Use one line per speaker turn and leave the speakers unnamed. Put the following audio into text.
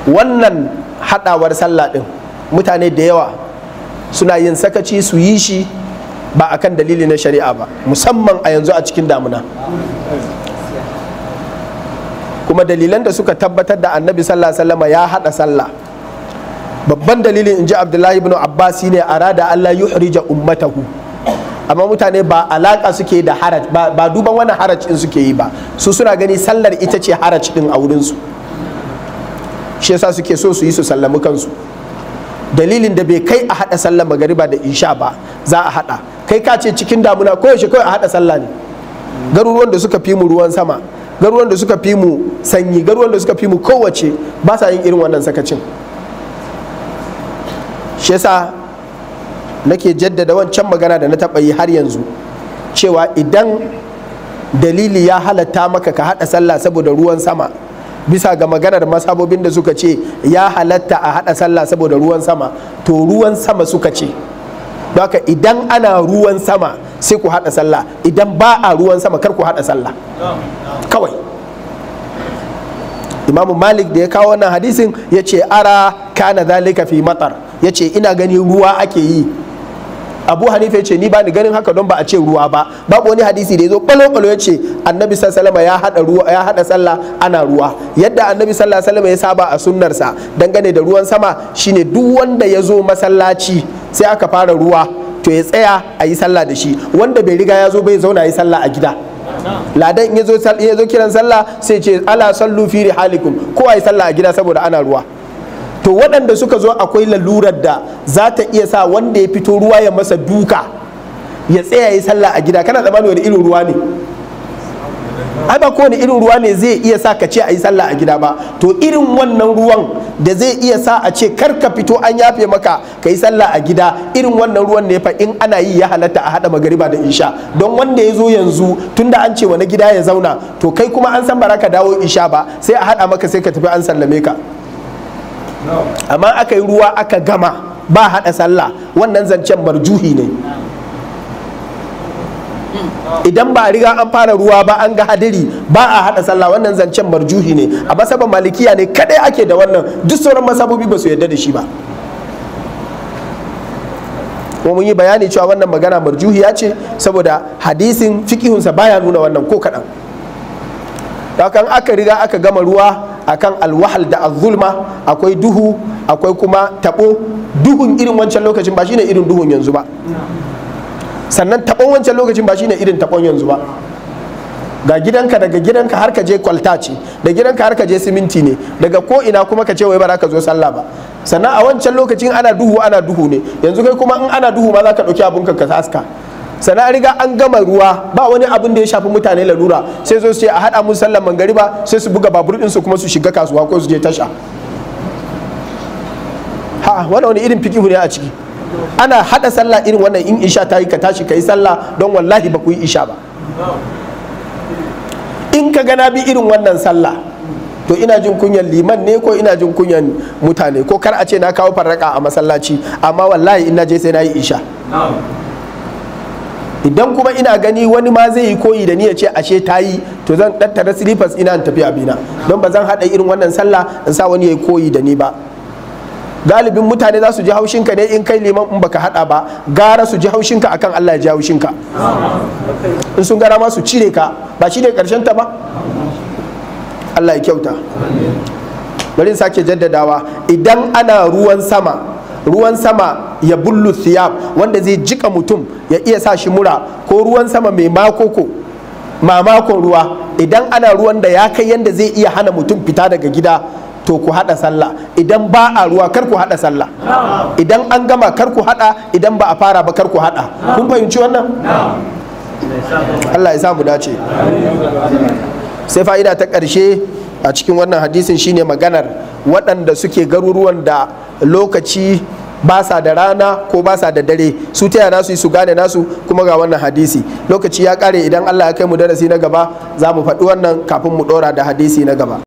wannan haɗawar sallah ɗin mutane da yawa suna yin sakaci su yi shi ba akan dalili na shari'a ba, musamman a yanzu a cikin damuna. Kuma dalilan da suka tabbatar da annabi sallallahu alaihi wasallam ya haɗa sallah, babban dalilin in ji Abdullahi ibn Abbas ne arada Allah yuhrija ummatahu. Amma mutane ba alaka suke da haraj ba duban wani haraj din suke yi ba, su suna gani sallar ita ce haraj din a wurinsu, shi yasa suke so su yi su sallami kansu. Dalilin da bai kai a haɗa sallar magariba da isha ba za a haɗa, kai ka ce cikin damuna koyaushe kawai a haɗa sallah ne. Garuruwan da suka fi mu ruwan sama, garuruwan da suka fi mu sanyi, garuruwan da suka fi mu kowace ba sa yin irin wannan sakacin. Shi yasa nake jaddada wancan magana da na taɓa yi har yanzu, cewa idan dalili ya halatta maka ka haɗa sallah saboda ruwan sama, bisa ga maganar masabobin da suka ce ya halatta a haɗa sallah saboda ruwan sama, to ruwan sama suka ce. Don haka idan ana ruwan sama sai ku haɗa sallah, idan ba a ruwan sama kar ku haɗa sallah kawai. Imamu Malik da ya kawo wannan hadisin ya ce ara kana zalika fi matar, ya ce ina gani ruwa ake yi. Abu Hanifa ya ce ni ba ni ganin haka don ba a ce ruwa ba, babu wani hadisi da ya zo kwalo-kwalo ya ce annabi sallallahu alaihi wasallam ya haɗa sallah ana ruwa. Yadda annabi sallallahu alaihi wasallam ya saba a sunnarsa dangane da ruwan sama shine duk wanda ya zo masallaci sai aka fara ruwa to ya tsaya a yi sallah da shi, wanda bai riga ya zo bai zauna yi sallah a gida. Ladan in ya zo kiran sallah sai ce ala sallu fi rihalikum, ko a yi sallah a gida saboda ana ruwa. To waɗanda suka zo akwai lalurar da za ta iya sa wanda ya fito ruwa ya masa duka ya tsaya yi sallah a gida, kana tsammani wani irin ruwa ne? Ai ba kowane irin ruwa ne zai iya sa ka ce a yi sallah a gida ba. To irin wannan ruwan da zai iya sa a ce kar ka fito an yafe maka ka yi sallah a gida, irin wannan ruwan ne fa in ana yi ya halatta a haɗa magariba da isha. Don wanda ya zo yanzu tunda an ce wani gida ya zauna, to kai kuma an san ba ka dawo isha ba, sai a haɗa maka sai ka tafi an sallame ka. Amma aka yi ruwa aka gama ba haɗa sallah, wannan zancen marjuhi ne. Idan ba a riga an fara ruwa ba an ga hadiri ba a haɗa sallah, wannan zancen marjuhi ne. A masaban malikiya ne kadai ake da wannan, duk sauran masabobi ba su yarda da shi ba. Kuma mun yi bayani cewa wannan magana marjuhiya ce saboda hadisin fikihunsa baya nuna wannan ko kaɗan. Dakan aka riga aka gama ruwa akan alwahal da azulma, akwai duhu akwai kuma tabo. Duhun irin wancan lokacin ba shine irin duhun yanzu ba, sannan tabon wancan lokacin ba shine irin tabon yanzu ba. Ga gidanka, daga gidanka har ka je kwalta ce, da gidanka har ka je siminti ne, daga ko ina kuma ka ce wai ba za ka zo sallah ba. Sannan a wancan lokacin ana duhu ne, yanzu kai kuma in ana duhu ma za ka ɗauki abunka ka haska. Sana riga an gama ruwa ba wani abin da ya shafi mutane lalura, sai zo su ce a haɗa mun sallar mangariba, sai su buga babur ɗinsu kuma su shiga kasuwa ko su je tasha. Ha, wannan wani irin fikihu ne a ciki? Ana haɗa sallah irin wannan, in isha ta yi ka tashi ka yi sallah, don wallahi ba ku yi isha ba. In ka gana bi irin wannan sallah, to ina jin kunyan liman ne ko ina jin kunyan mutane, ko kar a ce na kawo farraka a masallaci, amma wallahi in na je sai na yi isha. Idan kuma ina gani wani ma zai yi koyi da ni ya ce ashe ta yi, to zan tattara slippers ina in tafi abina, don ba zan haɗa irin wannan sallah in sa wani ya yi koyi da ni ba. Galibin mutane za su ji haushinka ne in kai liman in baka haɗa ba, gara su ji haushinka akan Allah ya ji haushinka. In sun gara ma su cire ka, ba shi ne ƙarshen ta ba? Allah ya kyauta. Bari in sake jaddadawa, idan ana ruwan sama ya bullu thiyab, wanda zai jika mutum ya iya sa shi mura, ko ruwan sama mai mamakon ruwa, idan ana ruwan da ya kai yanda zai iya hana mutum fita daga gida, to ku haɗa sallah. Idan ba a ruwa kar ku haɗa sallah, idan an gama kar ku haɗa, idan ba a fara ba kar ku haɗa. Kun fahimci wannan? Allah ya sa mu dace. Sai fa'ida ta ƙarshe a cikin wannan hadisin shine maganar waɗanda suke garuruwan da lokaci ba sa da rana ko ba sa da dare, su taya nasu su gane nasu. Kuma ga wannan hadisi, lokaci ya kare, idan Allah ya kai mu darasi na gaba za mu faɗi wannan kafin mu ɗora da hadisi na gaba.